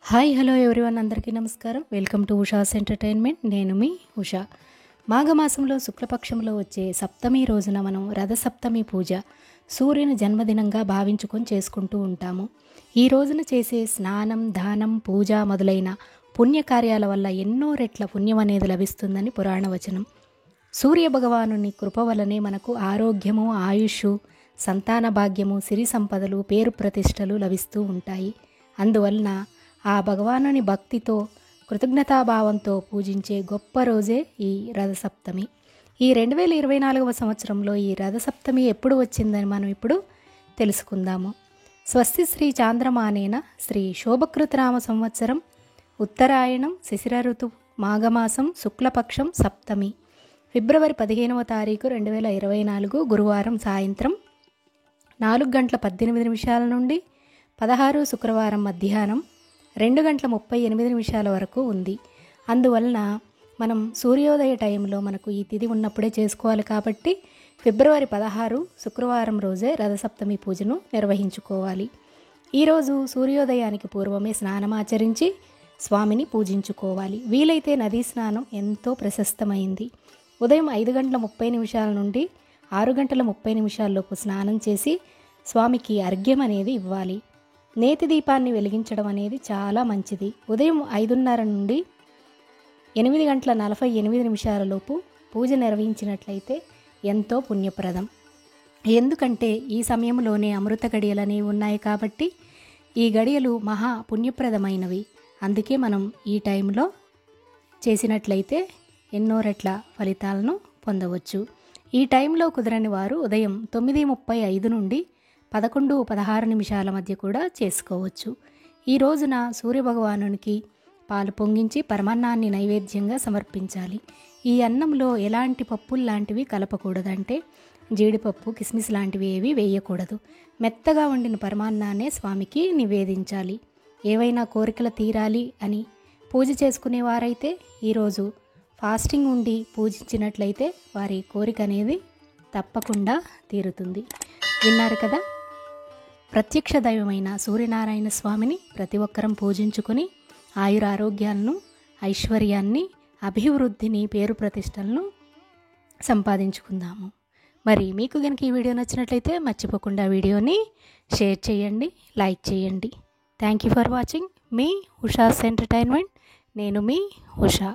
Hi hello everyone, అందరికీ నమస్కారం. Welcome to Usha's entertainment. నేను మీ ఉషా. మాఘమాసంలో శుక్లపక్షంలో వచ్చే సప్తమి రోజున మనం రథసప్తమి పూజ సూర్యుని జన్మదినంగా భావించుకొని చేసుకుంటూ ఉంటాము. ఈ రోజున చేసే స్నానం, దానం, పూజ మొదలైన పుణ్యకార్యాల వల్ల ఎన్నో రెట్ల పుణ్యం అనేది లభిస్తుందని పురాణ వచనం. సూర్య భగవానుని కృప వలనే మనకు ఆరోగ్యము, ఆయుష్, సంతాన భాగ్యము, సిరి సంపదలు, పేరు ప్రతిష్టలు లభిస్తూ ఉంటాయి. అందువలన ఆ భగవానుని భక్తితో, కృతజ్ఞతాభావంతో పూజించే గొప్ప రోజే ఈ రథసప్తమి. ఈ 2024వ సంవత్సరంలో ఈ రథసప్తమి ఎప్పుడు వచ్చిందని మనం ఇప్పుడు తెలుసుకుందాము. స్వస్తి శ్రీ చాంద్రమానేన శ్రీ శోభకృతనామ సంవత్సరం ఉత్తరాయణం శిశిర ఋతు మాఘమాసం శుక్లపక్షం సప్తమి ఫిబ్రవరి 15వ తారీఖు 2024 గురువారం సాయంత్రం 4:18 నుండి 16 శుక్రవారం మధ్యాహ్నం 2:38 వరకు ఉంది. అందువలన మనం సూర్యోదయ టైంలో మనకు ఈ తిథి ఉన్నప్పుడే చేసుకోవాలి కాబట్టి ఫిబ్రవరి 16 శుక్రవారం రోజే రథసప్తమి పూజను నిర్వహించుకోవాలి. ఈరోజు సూర్యోదయానికి పూర్వమే స్నానమాచరించి స్వామిని పూజించుకోవాలి. వీలైతే నదీ స్నానం ఎంతో ప్రశస్తమైంది. ఉదయం 5:30 నుండి 6:30 స్నానం చేసి స్వామికి అర్ఘ్యం అనేది ఇవ్వాలి. నేతి దీపాన్ని వెలిగించడం అనేది చాలా మంచిది. ఉదయం 5:30 నుండి 8:48 పూజ నిర్వహించినట్లయితే ఎంతో పుణ్యప్రదం. ఎందుకంటే ఈ సమయంలోనే అమృత గడియలు అనేవి ఉన్నాయి కాబట్టి ఈ గడియలు మహా పుణ్యప్రదమైనవి. అందుకే మనం ఈ టైంలో చేసినట్లయితే ఎన్నో రెట్ల ఫలితాలను పొందవచ్చు. ఈ టైంలో కుదరని వారు ఉదయం 9:35 నుండి 11:16 మధ్య కూడా చేసుకోవచ్చు. ఈ రోజున సూర్యభగవానునికి పాలు పొంగించి పరమాన్నాన్ని నైవేద్యంగా సమర్పించాలి. ఈ అన్నంలో ఎలాంటి పప్పులు లాంటివి కలపకూడదంటే జీడిపప్పు, కిస్మిస్ లాంటివి ఏవి వేయకూడదు. మెత్తగా వండిన పరమాన్నాన్నే స్వామికి నివేదించాలి. ఏవైనా కోరికలు తీరాలి అని పూజ చేసుకునేవారైతే ఈరోజు ఫాస్టింగ్ ఉండి పూజించినట్లయితే వారి కోరిక అనేది తప్పకుండా తీరుతుంది. విన్నారు కదా? ప్రత్యక్ష దైవమైన సూర్యనారాయణ స్వామిని ప్రతి ఒక్కరం పూజించుకొని ఆయురారోగ్యాలను, ఐశ్వర్యాన్ని, అభివృద్ధిని, పేరు ప్రతిష్టలను సంపాదించుకుందాము. మరి మీకు కనుక ఈ వీడియో నచ్చినట్లయితే మర్చిపోకుండా వీడియోని షేర్ చేయండి, లైక్ చేయండి. Thank you for watching me Usha's entertainment. నేను మీ ఉషా.